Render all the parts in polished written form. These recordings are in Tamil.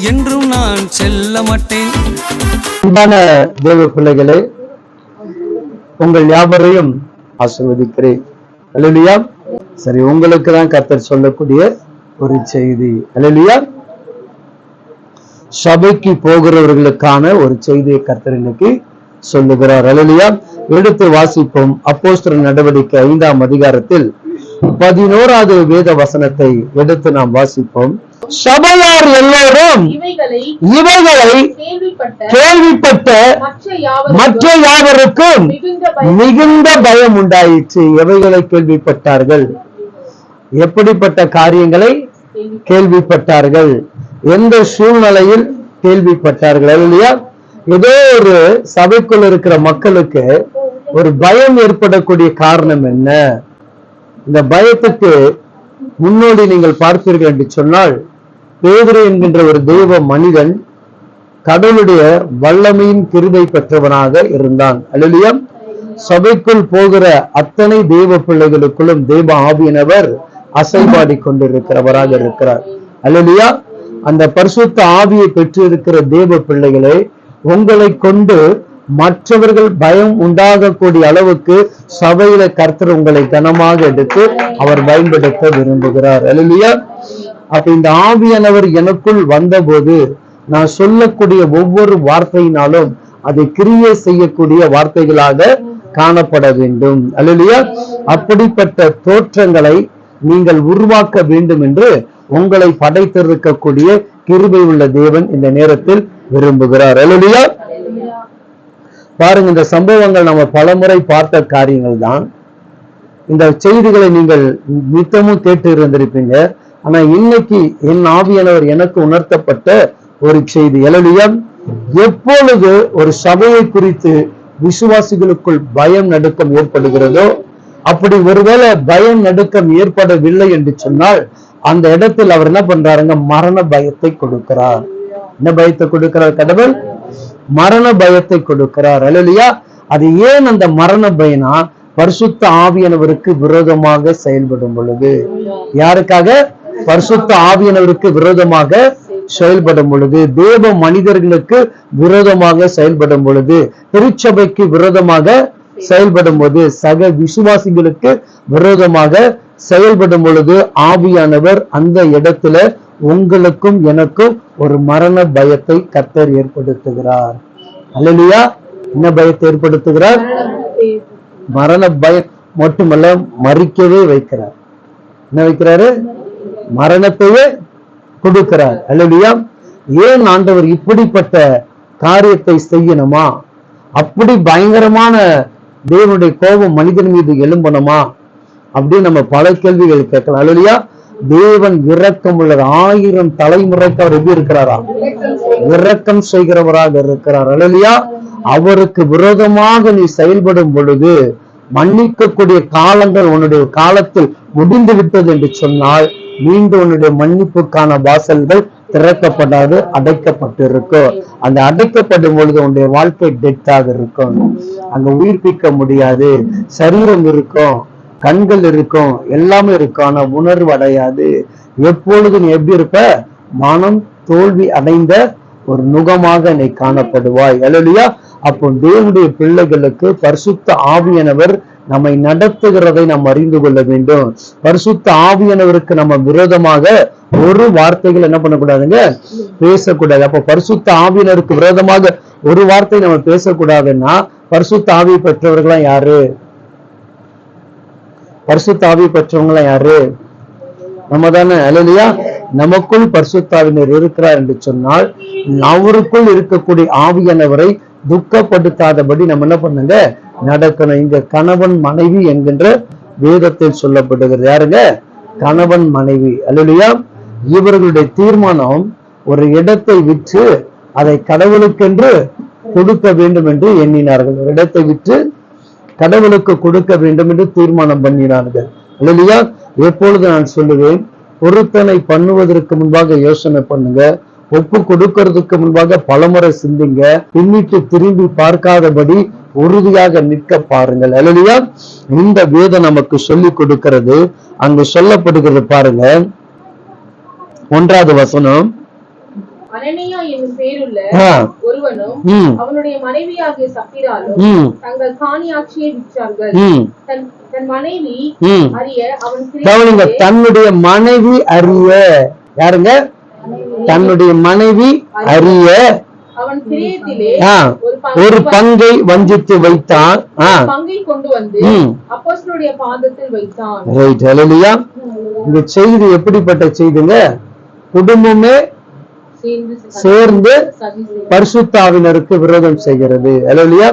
என்றும் நான் செல்ல மாட்டேன். அன்பான தேவ பிள்ளைகளே, உங்கள் யாவரையும் ஆசீர்வதிக்கிறேன். அல்லேலூயா. சரி, உங்களுக்கு தான் கர்த்தர் சொல்லக்கூடிய ஒரு செய்தி. அல்லேலூயா. சபைக்கு போகிறவர்களுக்கான ஒரு செய்தியை கர்த்தர் இன்னைக்கு சொல்லுகிறார். அல்லேலூயா. எடுத்து வாசிப்போம். அப்போஸ்தலர் நடவடிக்கை 5ஆம் அதிகாரத்தில் 11வது வேத வசனத்தை எடுத்து நாம் வாசிப்போம். சபையார் எல்லோரும் இவைகளை கேள்விப்பட்ட மற்ற யாவருக்கும் மிகுந்த பயம் உண்டாயிற்று. எவைகளை கேள்விப்பட்டார்கள்? எப்படிப்பட்ட காரியங்களை கேள்விப்பட்டார்கள்? எந்த சூழ்நிலையில் கேள்விப்பட்டார்கள்? இல்லையா? ஏதோ ஒரு சபைக்குள் இருக்கிற மக்களுக்கு ஒரு பயம் ஏற்படக்கூடிய காரணம் என்ன? இந்த பயத்துக்கு முன்னோடி நீங்கள் பார்ப்பீர்கள் என்று சொன்னால், பேதுரு என்கின்ற ஒரு தெய்வ மனிதன் கடவுளுடைய வல்லமையின் கிருபை பெற்றவனாக இருந்தான். அல்லேலூயா. சபைக்குள் போகிற அத்தனை தெய்வ பிள்ளைகளுக்குள்ளும் தெய்வ ஆவியானவர் அசைபாடி கொண்டிருக்கிறவராக இருக்கிறார். அல்லேலூயா. அந்த பரிசுத்த ஆவியை பெற்றிருக்கிற தெய்வ பிள்ளைகளை, உங்களை கொண்டு மற்றவர்கள் பயம் உண்டாகக்கூடிய அளவுக்கு சபையில கர்த்தர் உங்களை கனமாக எடுத்து அவர் பயன்படுத்த விரும்புகிறார். அல்லேலூயா. அப்ப இந்த ஆவியானவர் எனக்குள் வந்தபோது நான் சொல்லக்கூடிய ஒவ்வொரு வார்த்தையினாலும் அதை கிரியை செய்யக்கூடிய வார்த்தைகளாக காணப்பட வேண்டும். அல்லேலூயா. அப்படிப்பட்ட தோற்றங்களை நீங்கள் உருவாக்க வேண்டும் என்று உங்களை படைத்திருக்கக்கூடிய கிருபை உள்ள தேவன் இந்த நேரத்தில் விரும்புகிறார். அல்லேலூயா. பாருங்க, இந்த சம்பவங்கள் நம்ம பலமுறை பார்த்த காரியங்கள் தான். இந்த செய்திகளை நீங்கள் நித்தமும் கேட்டு இருந்திருப்பீங்க. ஆனா இன்னைக்கு என் ஆவியானவர் எனக்கு உணர்த்தப்பட்ட ஒரு செய்தி. அல்லேலூயா. எப்பொழுது ஒரு சபையை குறித்து விசுவாசிகளுக்குள் பயம் நடுக்கம் ஏற்படுகிறதோ, அப்படி ஒருவேளை பயம் நடுக்கம் ஏற்படவில்லை என்று சொன்னால், அந்த இடத்தில் அவர் என்ன பண்றாருங்க? மரண பயத்தை கொடுக்கிறார். என்ன பயத்தை கொடுக்கிறார்? கடவுள் மரண பயத்தை கொடுக்கிறார். அல்லேலூயா. அது ஏன் அந்த மரண பயனா? பரிசுத்த ஆவியானவருக்கு விரோதமாக செயல்படும் பொழுது. யாருக்காக? பரிசுத்த ஆவியானவருக்கு விரோதமாக செயல்படும் பொழுது, தேவ மனிதர்களுக்கு விரோதமாக செயல்படும் பொழுது, திருச்சபைக்கு விரோதமாக செயல்படும் போது, சக விசுவாசிகளுக்கு விரோதமாக செயல்படும் பொழுது, ஆவியானவர் அந்த இடத்துல உங்களுக்கும் எனக்கும் ஒரு மரண பயத்தை கர்த்தர் ஏற்படுத்துகிறார். அல்லேலூயா. என்ன பயத்தை ஏற்படுத்துகிறார்? மரண பயம் மட்டுமல்ல, மறிக்கவே வைக்கிறார். என்ன வைக்கிறாரு? மரணத்தையே கொடுக்கிறார். அல்லேலூயா. ஏன் ஆண்டவர் இப்படிப்பட்ட காரியத்தை செய்யணுமா? அப்படி பயங்கரமான தேவனுடைய கோபம் மனிதன் மீது எழும்பணுமா? அப்படின்னு நம்ம பல கேள்விகள் கேட்கலாம். அல்லேலூயா. தேவன் இரக்கம் உள்ளது. 1000 தலைமுறைக்கு அவர் எப்படி இருக்கிறாரா? இரக்கம் செய்கிறவராக இருக்கிறார். அல்லேலூயா. அவருக்கு விரோதமாக நீ செயல்படும் பொழுது, மன்னிக்கக்கூடிய காலங்கள் உன்னுடைய காலத்தில் முடிந்து விட்டது என்று சொன்னால், மீண்டும் உன்னுடைய மன்னிப்புக்கான வாசல்கள் திறக்கப்படாது, அடைக்கப்பட்டிருக்கும். அந்த அடைக்கப்படும் பொழுது உன்னுடைய வாழ்க்கை டெத்தாக இருக்கும். அங்க உயிர்ப்பிக்க முடியாது. சரீரம் இருக்கும், கண்கள் இருக்கும், எல்லாமே இருக்கும், ஆனா உணர்வு அடையாது. எப்பொழுது நீ எப்படி இருப்ப? மனம் தோல்வி அடைந்த ஒரு நுகமாக நீ காணப்படுவாய். அல்லேலூயா. அப்போ தேவனுடைய பிள்ளைகளுக்கு பரிசுத்த ஆவியானவர் நம்மை நடத்துகிறதை நாம் அறிந்து கொள்ள வேண்டும். பரிசுத்த ஆவியானவருக்கு நம்ம விரோதமாக ஒரு வார்த்தைகள் என்ன பண்ணக்கூடாதுங்க? பேசக்கூடாது. அப்ப பரிசுத்த ஆவியானவருக்கு விரோதமாக ஒரு வார்த்தை நம்ம பேசக்கூடாதுன்னா, பரிசுத்த ஆவியை பெற்றவர்களாம் யாரு? பரிசுத்த ஆவியை பெற்றவங்களாம் யாரு? நம்ம தானே. அல்லேலூயா. நமக்குள் பரிசுத்த ஆவியானவர் இருக்கிறார் என்று சொன்னால், அவருக்குள் இருக்கக்கூடிய ஆவியானவரை துக்கப்படுத்தாதபடி நம்ம என்ன பண்ணுங்க? நடக்கணும். இங்க கணவன் மனைவி என்கின்ற வேதத்தில் சொல்லப்படுகிறது. யாருங்க? கணவன் மனைவி. அல்லேலூயா. இவர்களுடைய தீர்மானம் ஒரு இடத்தை விற்று அதை கடவுளுக்கென்று கொடுக்க வேண்டும் என்று எண்ணினார்கள். ஒரு இடத்தை விற்று கடவுளுக்கு கொடுக்க வேண்டும் என்று தீர்மானம் பண்ணினார்கள். அல்லேலூயா. எப்பொழுது நான் சொல்லுவேன், பொருத்தனை பண்ணுவதற்கு முன்பாக யோசனை பண்ணுங்க. ஒப்பு கொடுக்கிறதுக்கு முன்பாக பலமுறை சிந்திங்க. பின்னிட்டு திரும்பி பார்க்காதபடி உறுதியாக நிற்க பாருங்கள். அல்லேலூயா. இந்த வேதம் நமக்கு சொல்லி கொடுக்கிறது. அங்கு சொல்லப்படுகிறது பாருங்க, 1வது வசனம். அனனியா என்னும் பேருள்ள ஆ, ஒருவனும் ம், அவனுடைய மனைவியாகிய சப்பிராலும் ம், தங்கள் காணியாட்சியை விற்றார்கள். ம், தன் தன் மனைவி ம். அறிய அவன் கவனிங்க, கிரயத்திலே தன்னுடைய மனைவி அறிய, யாருங்க? தன்னுடைய மனைவி அறிய அவன் கிரயத்திலே ஆ, ஒரு பங்கை வஞ்சித்து வைத்தான். பங்கை கொண்டு வந்து ம். அப்போஸ்தலருடைய பாதத்தில் வைத்தான். ரைட், ஹல்லேலூயா. இந்த செய்தி எப்படிப்பட்ட செய்திங்க? குடும்பமே சேர்ந்து பரிசுத்தாவினருக்கு விரோதம் செய்கிறது. ஹல்லேலூயா.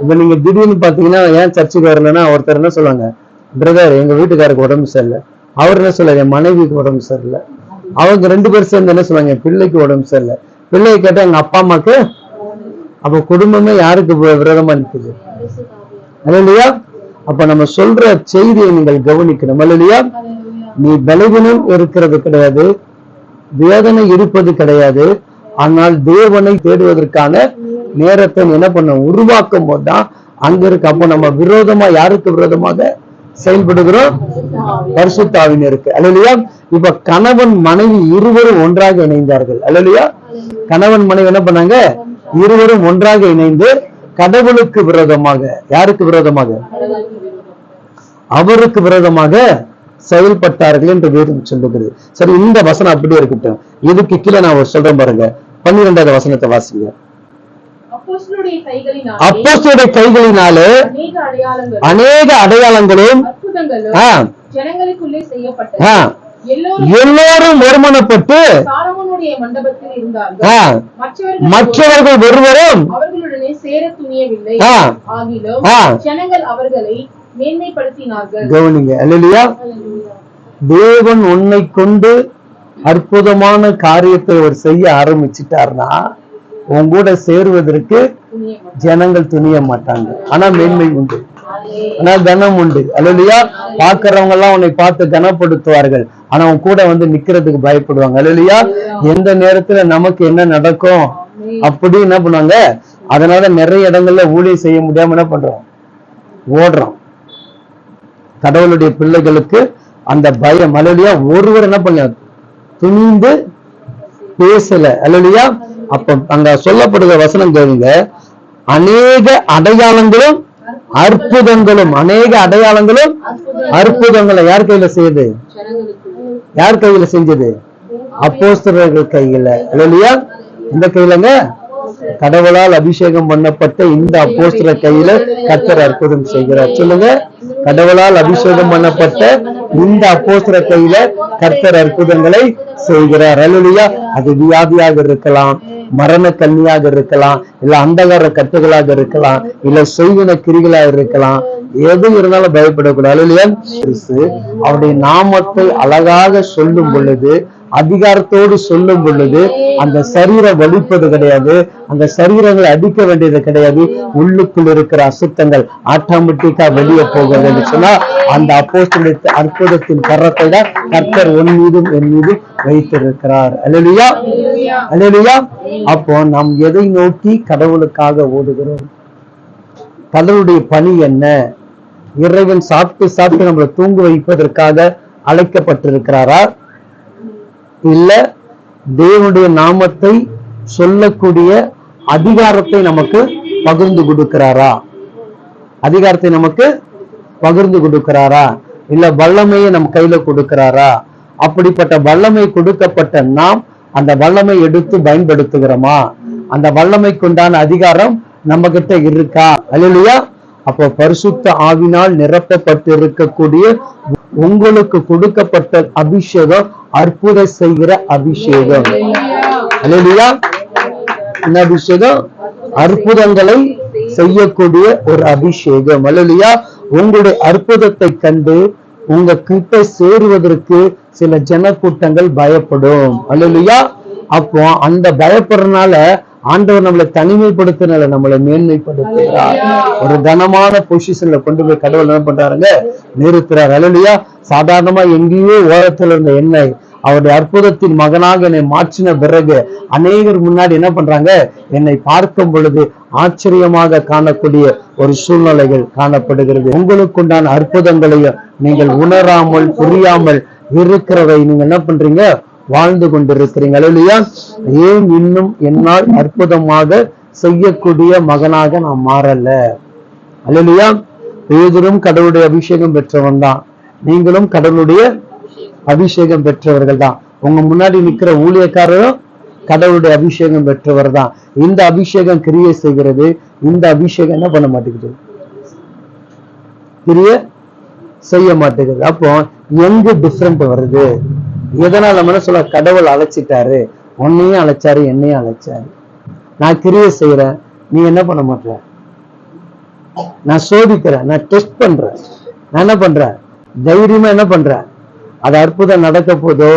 இப்ப நீங்க திடீர்னு பாத்தீங்கன்னா, ஏன் சர்ச்சுக்கு வரலன்னா ஒருத்தர் என்ன சொல்லுவாங்க, பிரதர் எங்க வீட்டுக்காருக்கு உடம்பு சரியில்லை. அவர் என்ன சொல்லுவாங்க, என் மனைவிக்கு உடம்பு சரியில்லை. அவங்க 2 பேரும் சேர்ந்து என்ன சொல்லுவாங்க, என் பிள்ளைக்கு உடம்பு சரியில்லை. பிள்ளையை கேட்டா எங்க அப்பா அம்மாக்கு. அப்ப குடும்பமே யாருக்கு விரோதமா நிற்குது? ஹல்லேலூயா. அப்ப நம்ம சொல்ற செய்தியை நீங்கள் கவனிக்கணும். ஹல்லேலூயா. நீ பலவீனம் இருக்கிறது கிடையாது, வேதனை இருப்பது கிடையாது. ஆனால் தேவனை தேடுவதற்கான நேரத்தை என்ன பண்ண உருவாக்கும் போதுதான் அங்க இருக்கு. அப்போ நம்ம விரோதமா யாருக்கு விரோதமாக செயல்படுகிறோம்? பரிசுத்தாவினருக்கு. அல்லேலூயா. இப்ப கணவன் மனைவி இருவரும் ஒன்றாக இணைந்தார்கள். அல்லேலூயா. கணவன் மனைவி என்ன பண்ணாங்க? இருவரும் ஒன்றாக இணைந்து கடவுளுக்கு விரோதமாக, யாருக்கு விரோதமாக? அவருக்கு விரோதமாக செயல்பட்டார்கள் என்று வேதம் சொல்லுகிறது. சரி, இந்த வசனம் அப்படியே இருக்கட்டும். இதுக்கு கீழே நான் சொல்றேன் பாருங்க, 12வது வசனத்தை வாசிங்க. அப்போஸ்தலருடைய கைகளினாலே அநேக அடையாளங்களும் அற்புதங்களும் ஜனங்களுக்குள்ளே செய்யப்பட்டது. எல்லோரும் ஒருமனப்பட்டு சாலமோனுடைய மண்டபத்தில் இருந்தார்கள். மற்றவர்கள் ஒருவரும் அவர்களுடனே சேர துணியவில்லை. ஆகிலும் ஜனங்கள் அவர்களை மேன்மைப்படுத்தினார்கள். கவனிங்க. அல்லேலூயா. தேவன் உன்னை கொண்டு அற்புதமான காரியத்தை அவர் செய்ய ஆரம்பிச்சிட்டார்னா உன் கூட சேருவதற்கு ஜனங்கள் துணிய மாட்டாங்க. ஆனா மேன்மை உண்டு, ஆனா கனம் உண்டு. அல்லேலூயா. பாக்குறவங்க எல்லாம் உன்னை பார்த்து கனப்படுத்துவார்கள், ஆனா உன் கூட வந்து நிக்கிறதுக்கு பயப்படுவாங்க. அல்லேலூயா. எந்த நேரத்துல நமக்கு என்ன நடக்கும் அப்படி என்ன பண்ணுவாங்க. அதனால நிறைய இடங்கள்ல ஊழியம் செய்ய முடியாம என்ன பண்றோம், ஓடுறோம். கடவுளுடைய பிள்ளைகளுக்கு அந்த பயம். அல்லேலூயா. ஒருவர் என்ன பண்ண துணிந்து பேசல. அல்லேலூயா. அப்ப அங்க சொல்லப்படுகிற வசனம் கேளுங்க, அநேக அடையாளங்களும் அற்புதங்களும். அநேக அடையாளங்களும் அற்புதங்களை யார் கையில செய்யுது? யார் கையில செஞ்சது? அப்போஸ்தலர்கள் கையில. அல்லேலூயா. இந்த கையிலங்க கடவுளால் அபிஷேகம் பண்ணப்பட்ட இந்த அப்போஸ்தலர் கையில கர்த்தர் அற்புதம் செய்கிறார். சொல்லுங்க, கடவுளால் அபிஷேகம் பண்ணப்பட்ட இந்த அப்போஸ்தலர் கையில கர்த்தர் அற்புதங்களை செய்கிறார். அல்லேலூயா. அது வியாதியாக இருக்கலாம், மரண கண்ணியாக இருக்கலாம், இல்ல அந்தகார கட்டுகளாக இருக்கலாம், இல்ல செய்வின கிரிகளாக இருக்கலாம். எது இருந்தாலும் பயப்படக்கூடாது. அல்லேலூயா. அவருடைய நாமத்தை அழகாக சொல்லும் பொழுது, அதிகாரத்தோடு சொல்லும் பொழுது அந்த சரீரம் வலிப்பது கிடையாது, அந்த சரீரங்களை அடிக்க வேண்டியது கிடையாது. உள்ளுக்குள் இருக்கிற அசுத்தங்கள் ஆட்டோமேட்டிக்கா வெளியே போகிறது சொன்னா அந்த அப்போஸ்தலர் அற்புதத்தின் கரத்தை தான் கர்த்தர் உன் மீதும் என் மீதும் வைத்திருக்கிறார். அல்லேலூயா. அல்லேலூயா. அப்போ நாம் எதை நோக்கி கடவுளுக்காக ஓடுகிறோம்? கடவுளுடைய பணி என்ன? இறைவன் சாப்பிட்டு சாப்பிட்டு நம்மளை தூங்க வைப்பதற்காக அழைக்கப்பட்டிருக்கிறாரா, இல்ல தேவனுடைய நாமத்தை சொல்லக்கூடிய அதிகாரத்தை நமக்கு பகிர்ந்து கொடுக்கிறாரா? அதிகாரத்தை நமக்கு பகிர்ந்து கொடுக்கிறாரா, இல்ல வல்லமையை நம்ம கையில கொடுக்கிறாரா? அப்படிப்பட்ட வல்லமை கொடுக்கப்பட்ட நாம் அந்த வல்லமை எடுத்து பயன்படுத்துகிறோமா? அந்த வல்லமைக்குண்டான அதிகாரம் நம்ம கிட்ட இருக்கா? அல்லேலூயா. அப்போ பரிசுத்த ஆவினால் நிரப்பப்பட்டு இருக்கக்கூடிய உங்களுக்கு கொடுக்கப்பட்ட அபிஷேகம் அற்புதம் செய்கிற அபிஷேகம். அல்லேலூயா. என்ன அபிஷேகம்? அற்புதங்களை செய்யக்கூடிய ஒரு அபிஷேகம். அல்லேலூயா. உங்களுடைய அற்புதத்தை கண்டு உங்க கிட்ட சேருவதற்கு சில ஜனக்கூட்டங்கள் பயப்படும். அல்லேலூயா. அப்போ அந்த பயப்படுறதுனால ஆண்டவர் நம்மளை தனிமைப்படுத்தினால நம்மளை மேன்மைப்படுத்துகிறார். ஒரு கனமான பொசிஷன்ல கொண்டு போய் கடவுள் என்ன பண்றாருங்க, நிறுத்துறார். அல்லேலூயா. சாதாரணமா எங்கேயோ ஓரத்துல இருந்த என்னை அவருடைய அற்புதத்தின் மகனாக என்னை மாற்றின பிறகு அநேகர் முன்னாடி என்ன பண்றாங்க, என்னை பார்க்கும் பொழுது ஆச்சரியமாக காணக்கூடிய ஒரு சூழ்நிலைகள் காணப்படுகிறது. உங்களுக்குண்டான அற்புதங்களையும் நீங்கள் உணராமல் புரியாமல் இருக்கிறதை நீங்க என்ன பண்றீங்க, வாழ்ந்து கொண்டிருக்கிறீங்க. அல்லேலூயா. ஏன் இன்னும் என்னால் அற்புதமாக செய்யக்கூடிய மகனாக நான் மாறல? அல்லேலூயா. பேதுரும் கடவுளுடைய அபிஷேகம் பெற்றவன் தான், நீங்களும் கடவுளுடைய அபிஷேகம் பெற்றவர்கள் தான். உங்க முன்னாடி நிக்கிற ஊழியக்காரரும் கடவுளுடைய அபிஷேகம் பெற்றவர் தான். இந்த அபிஷேகம் கிரியை செய்கிறது, இந்த அபிஷேகம் என்ன பண்ண மாட்டேங்குது? கிரியை செய்ய மாட்டேங்குது. அப்போ எங்க டிஃபரெண்ட் வருது? எதனால மனசுல கடவுள் அழைச்சிட்டாரு, உன்னையும் அழைச்சாரு, என்னையும் அழைச்சாரு. நான் கிரியை செய்யறேன், நீ என்ன பண்ண மாட்ட? நான் சோதிக்கிறேன், நான் டெஸ்ட் பண்றேன். நான் என்ன பண்றேன்? தைரியமா என்ன பண்றேன்? அது அற்புதம் நடக்க போதோ,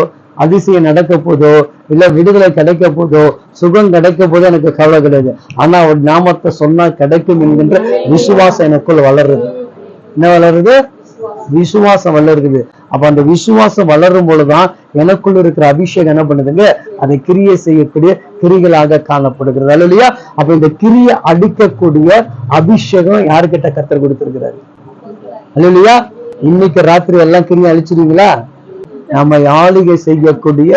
அதிசயம் நடக்க போதோ, இல்ல விடுதலை கிடைக்க போதோ, சுகம் கிடைக்க போதோ எனக்கு கவலை கிடையாது. ஆனா ஒரு நாமத்தை சொன்னா கிடைக்கும் என்கின்ற விசுவாசம் எனக்குள் வளருது. என்ன வளருது? விசுவாசம் வளருது. அப்ப அந்த விசுவாசம் வளரும் பொழுதுதான் எனக்குள்ள இருக்கிற அபிஷேகம் என்ன பண்ணுதுங்க? அதை கிரியை செய்யக்கூடிய கிரிகளாக காணப்படுகிறது. அல்லேலூயா. அப்ப இந்த கிரியை அடிக்கக்கூடிய அபிஷேகம் யாருக்கிட்ட கர்த்தர் கொடுத்திருக்கிறாரு? அல்லேலூயா. இன்னைக்கு ராத்திரி எல்லாம் கிரியை அழிச்சிருவீங்களா? நம்ம ஆளுகை செய்யக்கூடிய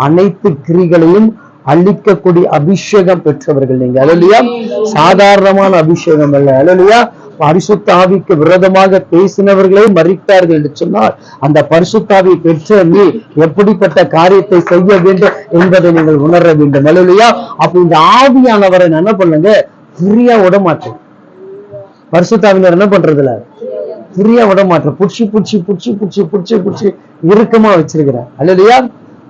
அனைத்து கிரிகளையும் அழிக்கக்கூடிய அபிஷேகம் பெற்றவர்கள் நீங்க. அல்லேலூயா. சாதாரணமான அபிஷேகம் அல்ல. அல்லேலூயா. பரிசுத்த ஆவிக்கு விரோதமாக பேசினவர்களே மரித்தார்கள் என்று சொன்னால், அந்த பரிசுத்த ஆவியை பெற்ற நீ எப்படிப்பட்ட காரியத்தை செய்ய வேண்டும் என்பதை நீங்கள் உணர வேண்டும். அல்லேலூயா. அப்ப இந்த ஆவியானவரை என்ன பண்ணுங்க? ஃப்ரீயா விட மாட்டேன். பரிசுத்த ஆவியானவர் என்ன பண்றதுல? ஃப்ரீயா விட மாட்டேன். புடிச்சு இறுக்கமா வச்சிருக்கிறேன். அல்லேலூயா.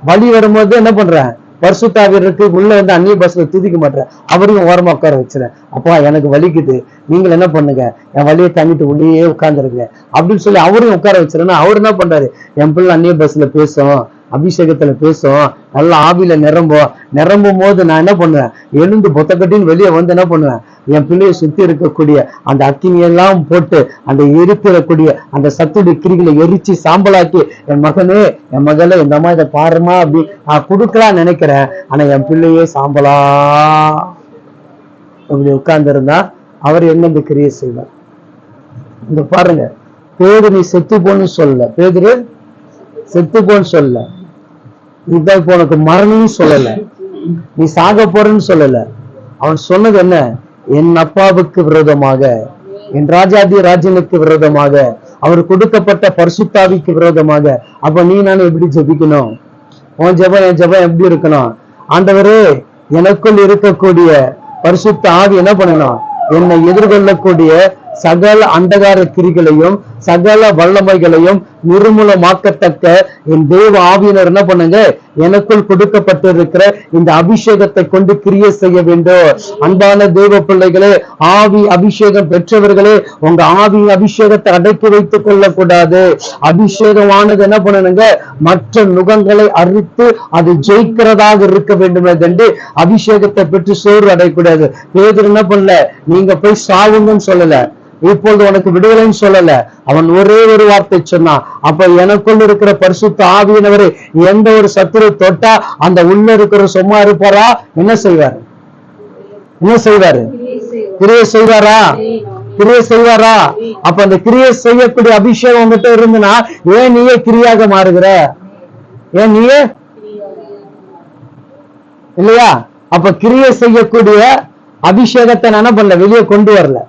வழி வரும்போது என்ன பண்றேன்? பரிசுத்த ஆவியருக்கு உள்ள வந்து அந்நிய பஸ்ல துதிக்க மாட்டேன், அவரையும் ஓரமா உட்கார வச்சிருக்கேன். அப்பா எனக்கு வலிக்குது, நீங்கள் என்ன பண்ணுங்க, என் வலியை தாங்கிட்டு உள்ளேயே உட்கார்ந்துருங்க அப்படின்னு சொல்லி அவரையும் உட்கார வச்சிருக்கேன். அவர் என்ன பண்றாரு? என் பிள்ளை அந்நிய பஸ்ல பேசும், அபிஷேகத்துல பேசும், நல்லா ஆவியில நிரம்பும் போது நான் என்ன பண்ணுவேன்? எழுந்து பொத்த கட்டின்னு வெளியே வந்து என்ன பண்ணுவேன்? என் பிள்ளையை சுத்தி இருக்கக்கூடிய அந்த அக்கினியெல்லாம் போட்டு அந்த எரிப்பிடக்கூடிய அந்த சத்துடைய கிரிகளை எரிச்சு சாம்பலாக்கி, என் மகனே என் மகளே இந்த மாதிரி இதை பாருமா அப்படி நான் கொடுக்கலாம் நினைக்கிறேன். ஆனா என் பிள்ளையே சாம்பலா அப்படி உட்கார்ந்து இருந்தா அவர் என்ன இந்த கிரியை செய்வார்? இந்த பாருங்க, பேதுரு நீ செத்து போன்னு சொல்ல, பேதுரு செத்து போன்னு சொல்ல, இதான் இப்போ உனக்கு மரணம்னு சொல்லல, நீ சாக போறன்னு சொல்லல. அவன் சொன்னது என்ன? என் அப்பாவுக்கு விரோதமாக, என் ராஜாதி ராஜனுக்கு விரோதமாக, அவர் கொடுக்கப்பட்ட பரிசுத்தாவிக்கு விரோதமாக. அப்ப நீ நானும் எப்படி ஜெபிக்கணும்? உன் ஜெபம் என் ஜெபம் எப்படி இருக்கணும்? ஆண்டவரே எனக்குள் இருக்கக்கூடிய பரிசுத்த ஆவி என்ன பண்ணணும்? என்னை எதிர்கொள்ளக்கூடிய சகல அந்தகார கிரிகளையும் சகல வல்லமைகளையும் நிர்மூலமாக்கத்தக்க என் தேவ ஆவியினர் என்ன பண்ணுங்க? எனக்குள் கொடுக்கப்பட்டிருக்கிற இந்த அபிஷேகத்தை கொண்டு கிரியை செய்ய வேண்டும். அன்பான தேவ பிள்ளைகளே, ஆவி அபிஷேகம் பெற்றவர்களே, உங்க ஆவி அபிஷேகத்தை அடக்கி வைத்துக் கொள்ளக்கூடாது. அபிஷேகமானது என்ன பண்ணணுங்க? மற்ற நுகங்களை அறுத்து அது ஜெயிக்கிறதாக இருக்க வேண்டுமே கண்டு அபிஷேகத்தை பெற்று சோறு அடையக்கூடாது. பேதுரு என்ன பண்ணல? நீங்க போய் சாவுங்கன்னு சொல்லல, இப்பொழுது உனக்கு விடுதலைன்னு சொல்லல. அவன் ஒரே ஒரு வார்த்தை சொன்னான். அப்ப எனக்குள்ள இருக்கிற பரிசுத்த ஆவியினவரை எந்த ஒரு சத்துரு தொட்டா அந்த உள்ள இருக்கிற சும்மா இருப்பாரா? என்ன செய்வாரு? என்ன செய்வாரு? கிரியை செய்வாரா? கிரியை செய்வாரா? அப்ப அந்த கிரியை செய்யக்கூடிய அபிஷேகம் உங்ககிட்ட இருந்துன்னா ஏன் நீயே கிரியாக மாறுகிற? ஏன் நீயே இல்லையா? அப்ப கிரியை செய்யக்கூடிய அபிஷேகத்தை நான் என்ன பண்ணல? வெளியே கொண்டு வரல.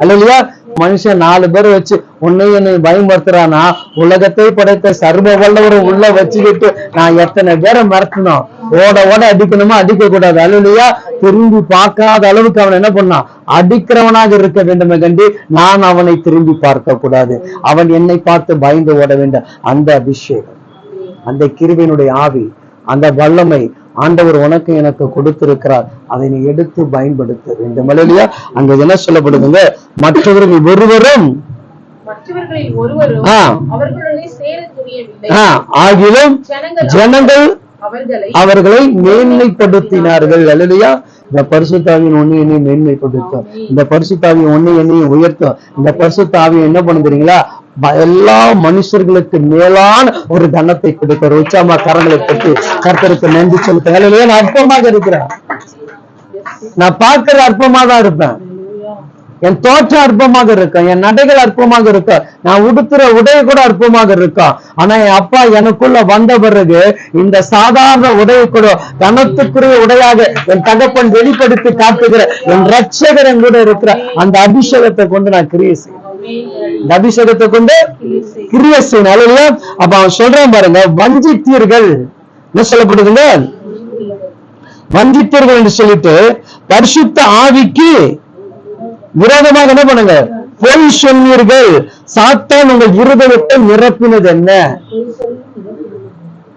அல்லையா? மனுஷன் 4 பேரை வச்சு உன்னை என்னை பயன்படுத்துறானா, உலகத்தை படைத்த சர்வ வல்லவரும் உள்ள வச்சுக்கிட்டு நான் எத்தனை பேரை மறக்கணும்? ஓட அடிக்கணுமா? அடிக்க கூடாது. அல்லையா? திரும்பி பார்க்காத அளவுக்கு அவன் என்ன பண்ணான்? அடிக்கிறவனாக இருக்க வேண்டுமே கண்டி நான் அவனை திரும்பி பார்க்க கூடாது. அவன் என்னை பார்த்து பயந்து ஓட வேண்டும். அந்த அபிஷேகம், அந்த கிருபையினுடைய ஆவி, அந்த வல்லமை ஆண்டவர் உனக்கு எனக்கு கொடுத்திருக்கிறார். அதை நீ எடுத்து பயன்படுத்த வேண்டும். அல்லேலூயா. அங்க என்ன சொல்லப்படுதுங்க? மற்றவர்கள் ஒருவரும் ஆகிலும் ஜனங்கள் அவர்களை மேன்மைப்படுத்தினார்கள். அல்லேலூயா. இந்த பரிசுத்தாவியின் ஒண்ணு என்னையும் மேன்மைப்படுத்தும், இந்த பரிசுத்தாவியின் ஒண்ணு என்னையும் உயர்த்தும். இந்த பரிசுத்தாவியை என்ன பண்ணுறீங்களா? எல்லா மனுஷர்களுக்கு மேலான ஒரு கனத்தை கொடுக்கிற உச்சாமா கரங்களை பற்றி கர்த்தருக்கு நன்றி சொல்லுங்க. நான் அற்பமாக இருக்கிறேன், நான் பார்க்கிற அற்பமா தான் இருப்பேன். என் தோற்றம் அற்பமாக இருக்கும், என் நடைகள் அற்பமாக இருக்கும், நான் உடுத்துற உடை கூட அற்பமாக இருக்கும். ஆனா என் அப்பா எனக்குள்ள வந்த பிறகு இந்த சாதாரண உடையை கூட கனத்துக்குரிய உடையாக என் தகப்பன் வெளிப்படுத்தி காட்டுகிற என் ரட்சகரன் கூட இருக்கிற அந்த அபிஷேகத்தை கொண்டு நான் கிரியை செய்யணும். இந்த அபிஷேகத்தை கொண்டு கிரியை செய்யணும். அல்ல அப்ப அவன் சொல்றான் பாருங்க, வஞ்சித்தீர்கள் என்ன சொல்லப்படுதுங்க, வஞ்சித்தீர்கள் என்று சொல்லிட்டு பரிசுத்த ஆவிக்கு விரோதமாக என்ன பண்ணுங்க, பொய் சொன்னீர்கள். சாத்தான் உங்கள் இருதயத்தை நிரப்பினது என்ன?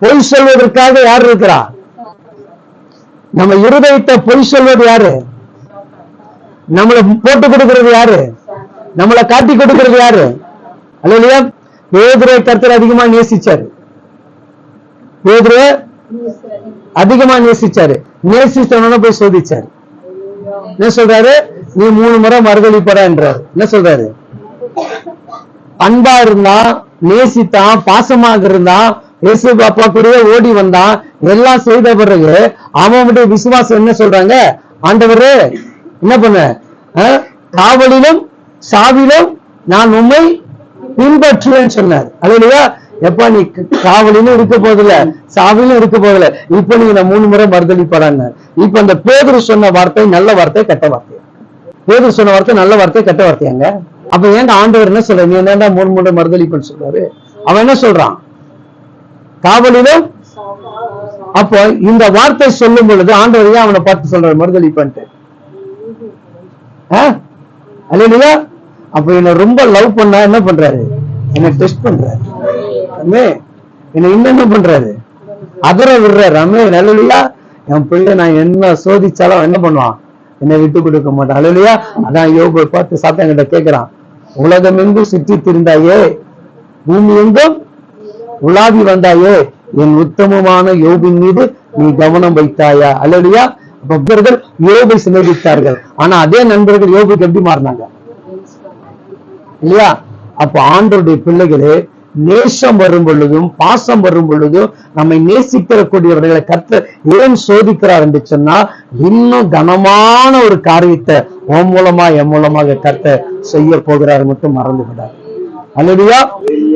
பொய் சொல்வதற்காக யார் இருக்கிறா? நம்ம இருதயத்தை பொய் சொல்வது யாரு? நம்மளை போட்டு கொடுக்கிறது யாரு? நம்மளை காட்டி கொடுக்கிறது யாரு? அல்லையா? பேதுருவை கர்த்தர் அதிகமா நேசிச்சாரு. பேதுருவை அதிகமா நேசிச்சாரு. நேசிச்சவன போய் சோதிச்சாரு. என்ன சொல்றாரு? நீ 3 முறை மறுதளிப்படா என்றார். என்ன சொல்றாரு? அன்பா இருந்தான், நேசித்தான், பாசமாக இருந்தான், இயேசு அப்பா கூட ஓடி வந்தான், எல்லாம் செய்த பிறகு அவனுடைய விசுவாசம் என்ன சொல்றாங்க, ஆண்டவரே என்ன பண்ண, காவலிலும் சாவிலும் நான் உண்மை பின்பற்றுவேன்னு சொன்னார். அல்லையா? எப்ப நீ காவலிலும் இருக்க போதில்ல, சாவிலும் இருக்க போதில்ல, இப்ப நீங்க 3 முறை மறுதளிப்படான்னு. இப்ப அந்த பேதுரு சொன்ன வார்த்தை நல்ல வார்த்தை கெட்ட வார்த்தை? பேதுரு சொன்ன வார்த்தை நல்ல வார்த்தை கெட்ட வார்த்தையாங்க? அப்ப ஏங்க ஆண்டவர் என்ன சொல்ற, நீ என்னடா 3 முறை மறுதளிப்புன்னு சொல்றாரு? அவன் என்ன சொல்றான், காவலிலும். அப்போ இந்த வார்த்தை சொல்லும் பொழுது ஆண்டவர் ஏன் அவனை பார்த்து சொல்றாரு மறுதளிப்பன்ட்டு? அல்லையா? அப்ப என்ன ரொம்ப லவ் பண்ணா என்ன பண்றாரு, என்ன டெஸ்ட் பண்றாரு, என்ன என்ன பண்றாரு, அதர விடுறாரு. அம்மே நல்லையா, என் பிள்ளை நான் என்ன சோதிச்சாலும் என்ன பண்ணுவான், என்னை விட்டு கொடுக்க மாட்டான். அல்லையா? அதான் யோபை பார்த்து சாத்தான்கிட்ட கேட்கிறான், உலகம் எங்கும் சுற்றி திரிந்தாயே, பூமி எங்கும் உலாவி வந்தாயே, என் உத்தமமான யோபின் மீது நீ கவனம் வைத்தாயா? அல்லையா? பக்தர்கள் யோபை சிநேகித்தார்கள். ஆனா அதே நண்பர்கள் யோபுக்கு எப்படி மாறினாங்க இல்லையா? அப்ப ஆண்டவருடைய பிள்ளைகளே, நேசம் வரும் பொழுதும் பாசம் வரும் பொழுதும் நம்மை நேசிக்கிற கூடியவர்களை கர்த்தர் ஏன் சோதிக்கிறார் என்று சொன்னா, இன்னும் கனமான ஒரு காரியத்தை உன் மூலமா என் மூலமாக கர்த்தர் செய்ய போகிறார் மட்டும் மறந்து விடார். அல்லையா?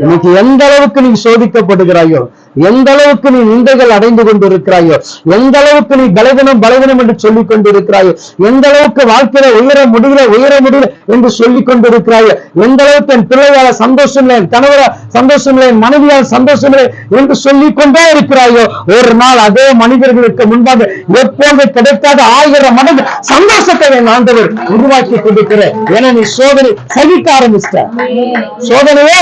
இன்னைக்கு எந்த அளவுக்கு நீ சோதிக்கப்படுகிறாயோ, எந்த அளவுக்கு நீ நிந்தைகள் அடைந்து கொண்டிருக்கிறாயோ, எந்த அளவுக்கு நீ பலவீனம் பலவீனம் என்று சொல்லிக் கொண்டிருக்கிறாயோ, எந்த அளவுக்கு வாழ்க்கையில உயர முடியல என்று சொல்லிக் கொண்டிருக்கிறாயோ, எந்த அளவுக்கு என் பிள்ளையால சந்தோஷம் இல்லை, என் கணவரால் சந்தோஷம் இல்லை, என் மனைவியால் சந்தோஷம் இல்லை என்று சொல்லிக் கொண்டே இருக்கிறாயோ, ஒரு நாள் அதே மனிதர்களுக்கு முன்பாக எப்போது கிடைக்காத 1000 மடங்கு சந்தோஷத்தை என் ஆண்டவர் உருவாக்கி கொடுக்கிறேன். ஏன்னா நீ சோதனை சகிக்க ஆரம்பிச்சிட்ட. சோதனையே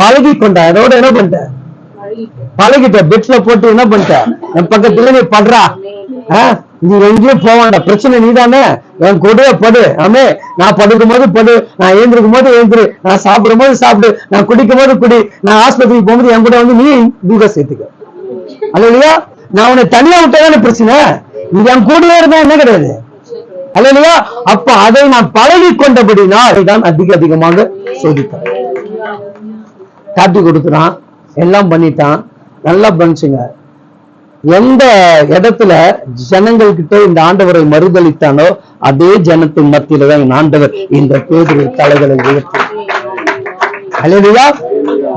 பழகி கொண்ட, அதோட என்ன பண்ணிட்ட, பழகிட்ட. பெட்ல போட்டு என்ன பண்ணிட்ட, என் பக்கத்துல நீ படுறா, நீ எங்கேயும் போவாண்ட, பிரச்சனை நீதானே, என் கூட படு. ஆமே, நான் படுக்கும் போது படு, நான் எழுந்திருக்கும் போது எழுந்திரு, நான் சாப்பிடும் போது சாப்பிடு, நான் குடிக்கும் போது குடி, நான் ஆஸ்பத்திரிக்கு போகும்போது என் கூட வந்து நீ தூக்க சேர்த்துக்க. அல்லையா? நான் உன்னை தனியா விட்டதான பிரச்சனை, நீ என் கூடவே இருந்தா என்ன கிடையாது. அல்லையா? அப்ப அதை நான் பழகி கொண்டபடினா அதைதான் அதிகமாக சோதிக்கிறேன். காட்டி கொடுக்குறான், எல்லாம் பண்ணிட்டான், நல்லா பண்ணிச்சுங்க. எந்த இடத்துல ஜனங்கள் கிட்ட இந்த ஆண்டவரை மறுதளித்தானோ அதே ஜனத்தின் மத்தியில தான் இந்த ஆண்டவர் இந்த பேதுரு தலைகளை உயர்த்தி. அல்லையா?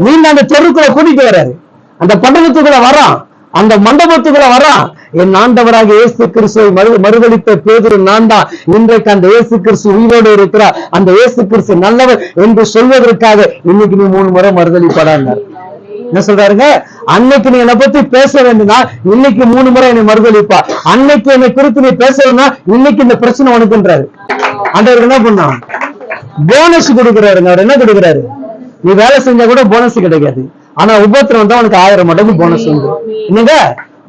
நீங்க அந்த தெருக்குள்ள கூட்டிட்டு வர்றாரு, அந்த பட்டணத்துக்குள்ள வரான், அந்த மண்டபத்துக்குள்ள வரான். என் ஆண்டவராக இயேசு கிறிஸ்துவை மறுதளித்த பேதுரு நான் தான். இன்றைக்கு அந்த இயேசு கிறிஸ்து உயிரோடு இருக்கிறார். அந்த இயேசு கிறிஸ்து நல்லவர் என்று சொல்வதற்காக இன்னைக்கு நீ 3 முறை மறுதளிப்படாங்க. என்ன சொல்றாருங்க, அன்னைக்கு நீ என்னை பத்தி பேச வேண்டும்னா இன்னைக்கு 3 முறை என்னை மறுதளிப்பா. அன்னைக்கு என்னை குறித்து நீ பேசணும்னா இன்னைக்கு இந்த பிரச்சனை உனக்குன்றாரு. ஆண்டவர் என்ன பண்ணா, போனஸ் கொடுக்குறாருங்க. அவர் என்ன கொடுக்குறாரு, நீ வேலை செஞ்சா கூட போனஸ் கிடைக்காது, ஆனா உபத்திரம் தான் உனக்கு 1000 மடங்கு போனஸ் உண்டு. என்னங்க,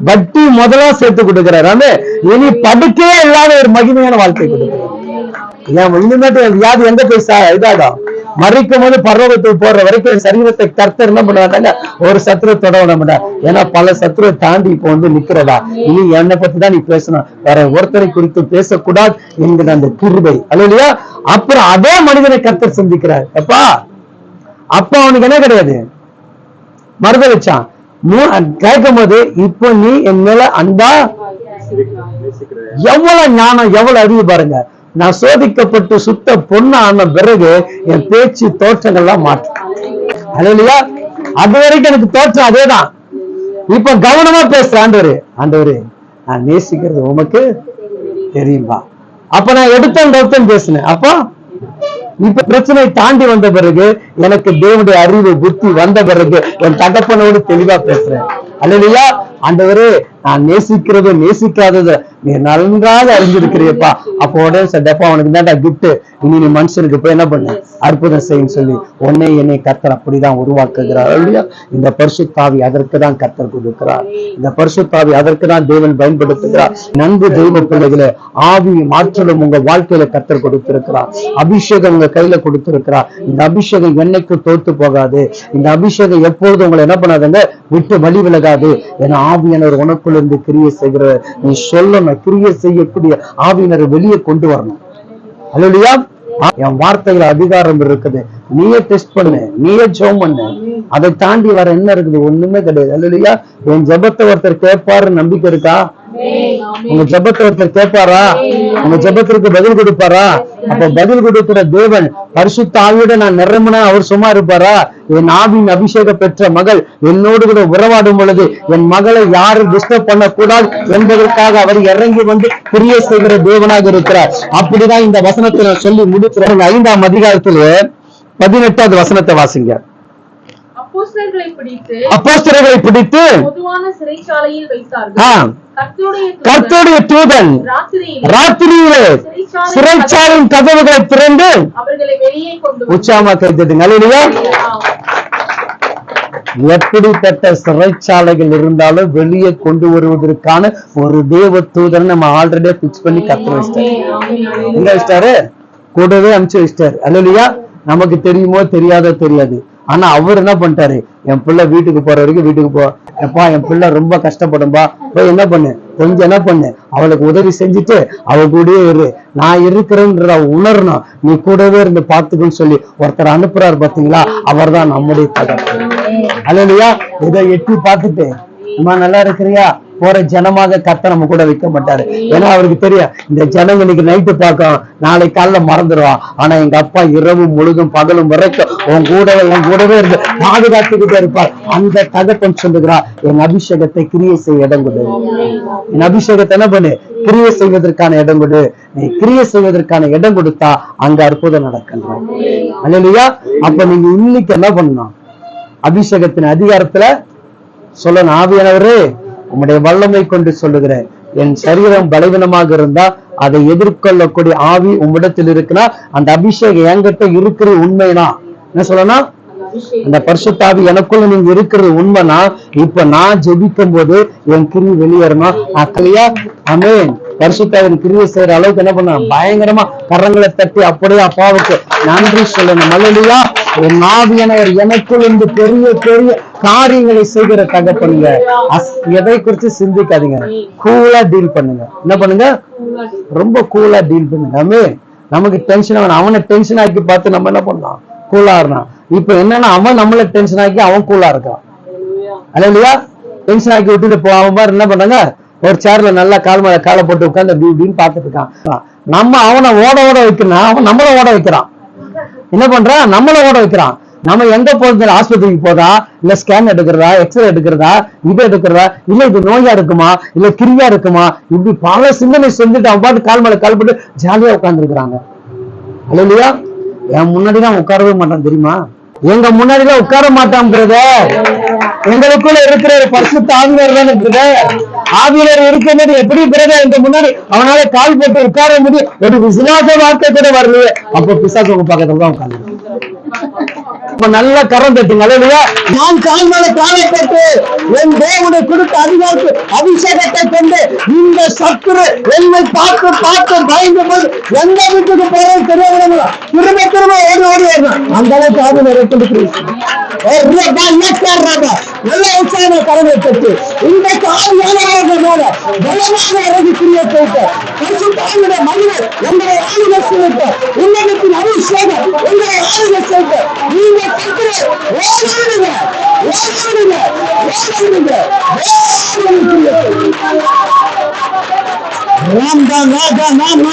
வட்டி முதலா சேர்த்து கொடுக்கிறாரு. இனி படுக்கே இல்லாத ஒரு மகிமையான வாழ்க்கை கொடுக்கிறார். இனிமேட்டு வியாதி எங்க போய் இதாகும், மறிக்கும் போது பரலோகத்துக்கு போற வரைக்கும் சரீரத்தை கர்த்தர் என்ன பண்ண மாட்டாங்க, ஒரு சத்துருவை தொட விட மாட்டாங்க. ஏன்னா பல சத்துருவை தாண்டி இப்ப வந்து நிக்கிறதா, இனி என்னை பத்தி தான் நீ பேசணும், வேற ஒருத்தரை குறித்து பேசக்கூடாது என்கிற அந்த கிருபை. அல்லையா? அப்புறம் அதே மனிதனை கர்த்தர் சந்திக்கிறார். எப்பா அப்ப அவனுக்கு என்ன கிடையாது, மறுதளிச்சான். கேட்கும் போது இப்போ நீ என் மேல அன்பா, எவ்வளவு ஞானம் எவ்வளவு அறிவு பாருங்க. நான் சோதிக்கப்பட்டு சுத்த பொண்ணு ஆன பிறகு என் பேச்சு தோற்றங்கள்லாம் மாற்றும். அல்லேலூயா. அது வரைக்கும் எனக்கு தோற்றம் அதேதான். இப்ப கவனமா பேசுற ஆண்டவரு நான் நேசிக்கிறது உமக்கு தெரியுமா. அப்ப நான் எடுத்தேன் பேசினேன். அப்போ இப்ப பிரச்சனை தாண்டி வந்த பிறகு எனக்கு தேவனுடைய அறிவு புத்தி வந்த பிறகு என் தகப்பனோடு தெளிவா பேசுறேன். அல்லேலூயா. ஆண்டவரே நான் நேசிக்கிறது நேசிக்காதது நீ நன்றாக அறிஞ்சிருக்கிறியப்பா. அப்போ உடனே சட்டப்பா அவனுக்கு தான்டா கிஃப்ட், இனி நீ மனுஷனுக்கு போய் என்ன பண்ண அற்புதம் செய்யும் சொல்லி உன்னை என்னை கர்த்தர் அப்படிதான் உருவாக்குகிறார். அல்லேலூயா. இந்த பரிசுத்தாவி அதற்கு தான் கர்த்தர் கொடுக்கிறார். இந்த பரிசுத்தாவி அதற்கு தான் தேவன் பயன்படுத்துகிறார். நன்கு தெய்வ பிள்ளைகளை ஆவி மாற்றலும் உங்க வாழ்க்கையில கர்த்தர் கொடுத்திருக்கிறார். அபிஷேகம் உங்க கையில கொடுத்திருக்கிறார். இந்த அபிஷேகம் என்னைக்கு தோத்து போகாது. இந்த அபிஷேகம் எப்பொழுதும் உங்களை என்ன பண்ணாதுங்க விட்டு வழி விலகாது. ஏன்னா ஆவியானவர் உனக்குள்ள இருந்து கிரியை செய்கிற நீ சொல்லணும். கிரியை செய்யக்கூடிய ஆவியினரை வெளியே கொண்டு வரணும். அல்லேலூயா. என் வார்த்தையில அதிகாரம் இருக்குது. நீயே டெஸ்ட் பண்ணு, நீயே ஜெபம் பண்ணு. அதை தாண்டி வர என்ன இருக்குது? ஒண்ணுமே கிடையாது. அல்லேலூயா. என் ஜெபத்தை ஒருத்தர் கேட்பாரு நம்பிக்கை இருக்கா? உங்க ஜெபத்தை ஒருத்தர் கேட்பாரா? உங்க ஜெபத்திற்கு பதில் கொடுப்பாரா? அப்ப பதில் கொடுக்கிற தேவன் பரிசுத்த ஆவியோட நான் நிரம்பினா அவர் சும்மா இருப்பாரா? என் ஆவியின் அபிஷேக பெற்ற மகள் என்னோடு கூட உறவாடும் பொழுது என் மகளை யாரும் டிஸ்டர்ப் பண்ண கூடாது என்பதற்காக அவர் இறங்கி வந்து கிரியை செய்கிற தேவனாக இருக்கிறார். அப்படிதான் இந்த வசனத்தை நான் சொல்லி முடிக்கிறேன். 5ஆம் அதிகாரத்துல 18வது வசனத்தை வாசிங்க. அப்போஸ்தலர்களை பிடித்து பொதுவான சிறைச்சாலையில் வைத்தார்கள். கர்த்தருடைய தூதன் ராத்திரியிலே சிறைச்சாலையின் கதவுகளை திறந்து அவர்களை வெளியே கொண்டு உச்சாமா கைத்தது. அல்லேலூயா. எப்படிப்பட்ட சிறைச்சாலைகள் இருந்தாலும் வெளியே கொண்டு வருவதற்கான ஒரு தேவ தூதனை நம்ம ஆல்ரெடி பிக்ஸ் பண்ணி கர்த்தர் வச்சிட்டாரு. எங்க வச்சிட்டாரு? கூடவே அனுப்பிச்சு வச்சிட்டாரு. அல்லேலூயா. நமக்கு தெரியுமோ தெரியாது. ஆனா அவர் என்ன பண்ணிட்டாரு? என் பிள்ளை வீட்டுக்கு போற வரைக்கும் வீட்டுக்கு போ, எப்பா என் பிள்ளை ரொம்ப கஷ்டப்படும்பா, போய் என்ன பண்ணு கொஞ்சம் என்ன பண்ணு அவளுக்கு உதவி செஞ்சுட்டு அவ கூடயே இரு, நான் இருக்கிறேன்ற உணரணும், நீ கூடவே இருந்து பார்த்துக்குன்னு சொல்லி ஒருத்தர் அனுப்புறாரு பாத்தீங்களா? அவர் தான் நம்முடைய தகப்பன். அல்லேலூயா. இதை எட்டி பார்த்துட்டு அம்மா நல்லா இருக்கிறியா போற ஜனமாக கர்த்தர் நம்ம கூட வைக்க மாட்டாரு. ஏன்னா அவருக்கு தெரியும் இந்த ஜனங்க இன்னைக்கு நைட்டு பார்க்கும், நாளை காலைல மறந்துடுவான். ஆனா எங்க அப்பா இரவு முழுதும் பகலும் வரைக்கும் உன் கூடவே இருந்து பாதுகாத்துக்கிட்டே இருப்பார். அந்த தகப்பன் சொல்லுகிறா என் அபிஷேகத்தை கிரியை செய்ய இடம் கொடு. என் அபிஷேகத்தை என்ன பண்ணு கிரியை செய்வதற்கான இடம் கொடு. நீ கிரியை செய்வதற்கான இடம் கொடுத்தா அங்க அற்புதம் நடக்கின்றான். அல்லேலூயா. அப்ப நீங்க இன்னைக்கு என்ன பண்ணணும்? அபிஷேகத்தின் அதிகாரத்துல சொல்லணும், ஆவியானவரே உம்முடைய வல்லமை கொண்டு சொல்லுகிறேன், என் சரீரம் பலவீனமாக இருந்தா அதை எதிர்கொள்ளக்கூடிய ஆவி உம்மிடத்தில் இருக்குன்னா அந்த அபிஷேகம் என்கிட்ட இருக்கிற உண்மைனா என்ன சொல்லணும்? அந்த பரிசுத்த ஆவி எனக்குள்ள நீங்க இருக்கிறது உண்மைனா இப்ப நான் ஜெபிக்கும் போது என் கிரி வெளியேறணும். அக்கலையா ஆமென். பரிசுத்தாவின் கிரியை செய்யற அளவுக்கு என்ன பண்ண பயங்கரமா கரங்களை தட்டி அப்படியே அப்பாவுக்கு நன்றி சொல்லணும். அல்லேலூயா. என் ஆவியானவர் எனக்குள் இருந்து பெரிய பெரிய காரியங்களை செய்கிற தகப்பனுங்க. எதை குறித்து சிந்திக்காதீங்க, கூலா டீல் பண்ணுங்க. என்ன பண்ணுங்க? ரொம்ப கூலா டீல் பண்ணுங்க. ஆமென். நமக்கு டென்ஷன் ஆகணும், அவனை டென்ஷன் ஆக்கி பார்த்து நம்ம என்ன பண்ணலாம்? கூலா இருந்தான். இப்ப என்னன்னா அவன் நம்மள டென்ஷன் ஆக்கி அவன் கூலா இருக்கான். அல்லேலூயா. டென்ஷன் ஆக்கி விட்டுட்டு போவாம என்ன பண்றாங்க? ஒரு சேர்ல நல்லா கால் மேல காலை போட்டு உட்கார்ந்து அப்படி இப்படின்னு பார்த்துட்டு இருக்கான். நம்ம அவனை ஓட வைக்கணும், அவன் நம்மள ஓட வைக்கிறான். என்ன பண்றான்? நம்மள ஓட வைக்கிறான். நம்ம எங்க போறது? ஆஸ்பத்திரிக்கு போதா, இல்ல ஸ்கேன் எடுக்கிறதா, எக்ஸ்ரே எடுக்கிறதா, இது எடுக்கிறதா, இல்ல இது நோயா இருக்குமா, இல்ல கிரியா இருக்குமா, இப்படி பல சிந்தனை செஞ்சுட்டு அவன் பாட்டு கால் மேல கால் போட்டு ஜாலியா உட்கார்ந்து இருக்கிறாங்க. அல்லேலூயா. என் முன்னாடிதான் உட்காரவே மாட்டான் தெரியுமா? எங்க முன்னாடிதான் உட்கார மாட்டான் பிரதர். எங்களுக்குள்ள இருக்கிற ஒரு பரிசுத்த ஆவியார் தானே பிரதர். ஆவியார் இருக்கிறது எப்படி பிரதர் எங்க முன்னாடி அவனால கால் போட்டு உட்கார முடியும்? ஒரு விசுவாச வார்த்தை கூட வரலையே. அப்ப பிசாசு உங்க பக்கத்துல தான் உட்கார்ந்து நல்ல கரம் தட்டுங்க. அல்லேலூயா. நான் கால் மேல காலை போட்டு என் தேவனுடைய கொடுத்த அதிகாரத்து அபிஷேகத்தை கொண்டு இந்த சத்துரு என்னை பார்த்து பயந்து போது எந்த வீட்டுக்கு போறது தெரியாத திரும்ப ஓடி அந்த அளவுக்கு ஆவியார் நல்ல உற்சாக கரவை பெற்று இந்த காவியான பலமாக இறங்கி கிரியை செய்த பரிசுத்தாவியுடைய மகிமை எங்களை ஆளுகை செய்த உலகத்தின் அபிஷேகம் எங்களை ஆளுகை செய்த நீங்க ஓடாடுங்க. ராம் தான் ராஜா நாம்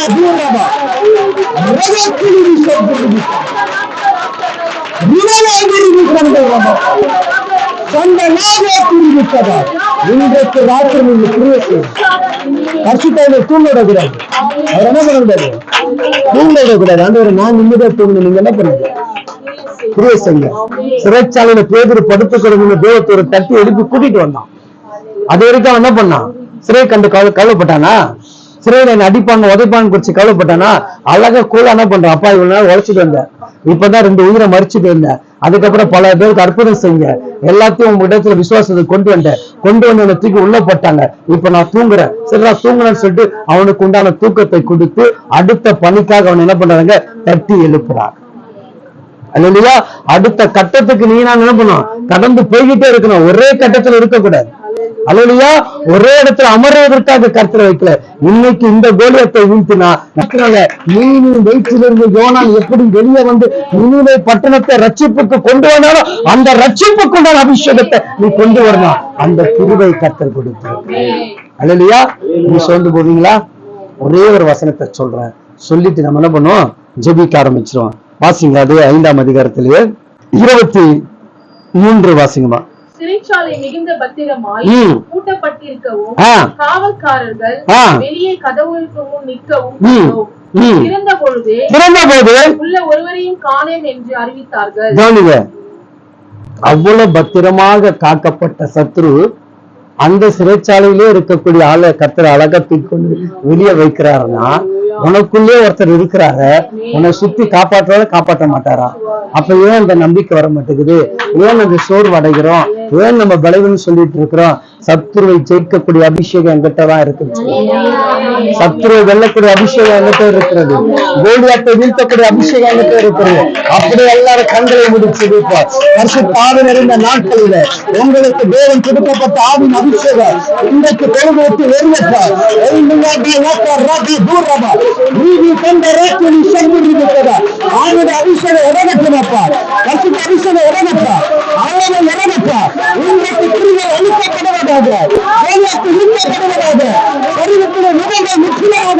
இன்றைக்கு ராத்திரி நீங்க கிரியை செய்யும் பரிசுத்தாவில தூங்க விடக்கூடாது. அவர் என்ன பண்ண கூடாது? தூங்க விடக்கூடாது. ஆண்டவரே நான் நிம்மதியா தூங்கணும். நீங்க என்ன பண்ணுங்க? கிரியை செய்யுங்க. சிறைச்சாலையில பேதுரு படுத்துக்கிறவங்க தேவத்தோட தட்டி எடுத்து கூட்டிட்டு வந்தான். அது வரைக்கும் அவன் என்ன பண்ணான்? சிறை கண்டு கவலைப்பட்டானா? சிறையில என்ன அடிப்பாங்க உதைப்பாங்க குறிச்சு கவலைப்பட்டானா? அழகா கூட என்ன பண்றான்? அப்பா இவ்வளவு நாள் உழைச்சிட்டு வந்தேன், இப்பதான் 2 உயிரை மறிச்சுட்டு இருந்தேன், அதுக்கப்புறம் பல பேருக்கு அற்புதம் செய்யுங்க, எல்லாத்தையும் உங்க இடத்துல விசுவாசத்தை கொண்டு வந்து என்னை தூக்கி உள்ள போட்டாங்க, இப்ப நான் தூங்குறேன், சரி நான் தூங்குறேன்னு சொல்லிட்டு அவனுக்கு உண்டான தூக்கத்தை கொடுத்து அடுத்த பணிக்காக அவன் என்ன பண்றாங்க? தட்டி எழுப்புறார். அல்லேலூயா. அடுத்த கட்டத்துக்கு நீ நான் என்ன பண்ணணும்? கடந்து போய்கிட்டே இருக்கணும். ஒரே கட்டத்துல இருக்கக்கூடாது. அல்லேலூயா. ஒரே இடத்துல அமர்வதற்காக கர்த்தரை வைக்கல. இன்னைக்கு இந்த கோலியத்தை வீழ்த்தினா மீனின் வயிற்றிலிருந்து யோனான் எப்படி வெளியே வந்து நினிவே பட்டணத்தை ரட்சிப்புக்கு கொண்டு வந்தாலும் அந்த ரட்சிப்புக்குண்டான அபிஷேகத்தை நீ கொண்டு வரணும். அந்த கிருபை கர்த்தர் கொடுத்தார். அல்லேலூயா. நீ சொல்லிட்டு போவீங்களா? ஒரே ஒரு வசனத்தை சொல்றேன், சொல்லிட்டு நம்ம என்ன பண்ணுவோம்? ஜெபிக்க ஆரம்பிச்சிருவோம். வாசிங்க. அது 5ஆம் அதிகாரத்திலேயே 23 வாசிங்கம்மா. சிறைச்சாலை மிகுந்த பத்திரமாய் பூட்டப்பட்டிருக்கவும் காவல்காரர்கள் வெளியே கதவுகளுக்கு முன் நிற்கவும் திறந்த பொழுது உள்ள ஒருவரையும் காணோம் என்று அறிவித்தார்கள். அவ்வளவு பத்திரமாக காக்கப்பட்ட சத்ரு அந்த சிறைச்சாலையிலே இருக்கக்கூடிய ஆளை கர்த்தர் அழகா தூக்கி வெளியே வைக்கிறாருன்னா, உனக்குள்ளே ஒருத்தர் இருக்கிறாரு, உன்னை சுத்தி காப்பாற்ற மாட்டாரா? அப்ப ஏன் அந்த நம்பிக்கை வர மாட்டேங்குது? ஏன் அந்த சோர்வு அடைகிறோம்? ஏன் நம்ம பலவீனம் சொல்லிட்டு இருக்கிறோம்? சத்ருவை ஜெயிக்கக்கூடிய அபிஷேகம் எங்கிட்டதான் இருக்கு. சத்ருவை வெல்லக்கூடிய அபிஷேகம் எங்கிட்ட இருக்கிறது. கோலியாத்தை வீழ்த்தக்கூடிய அபிஷேகம் எங்கிட்ட இருக்கிறது. அப்படி எல்லாரும் கண்களை முடிச்சு இருப்பார். பரிசுத்த நிறைந்த நாட்களில உங்களுக்கு தேவன் கொடுக்கப்பட்ட ஆவின் அபிஷேகம் இன்றைக்கு பொழுது வெளியேற்றார். அபிஷேகம் இறங்கப்பா. பரிசுத்த அபிஷேகம் இறங்கப்பா. ஆழம் இறங்கப்பா. இன்றைக்கு கிருபை அளிக்கப்படுவதாக, முற்றிலுமாக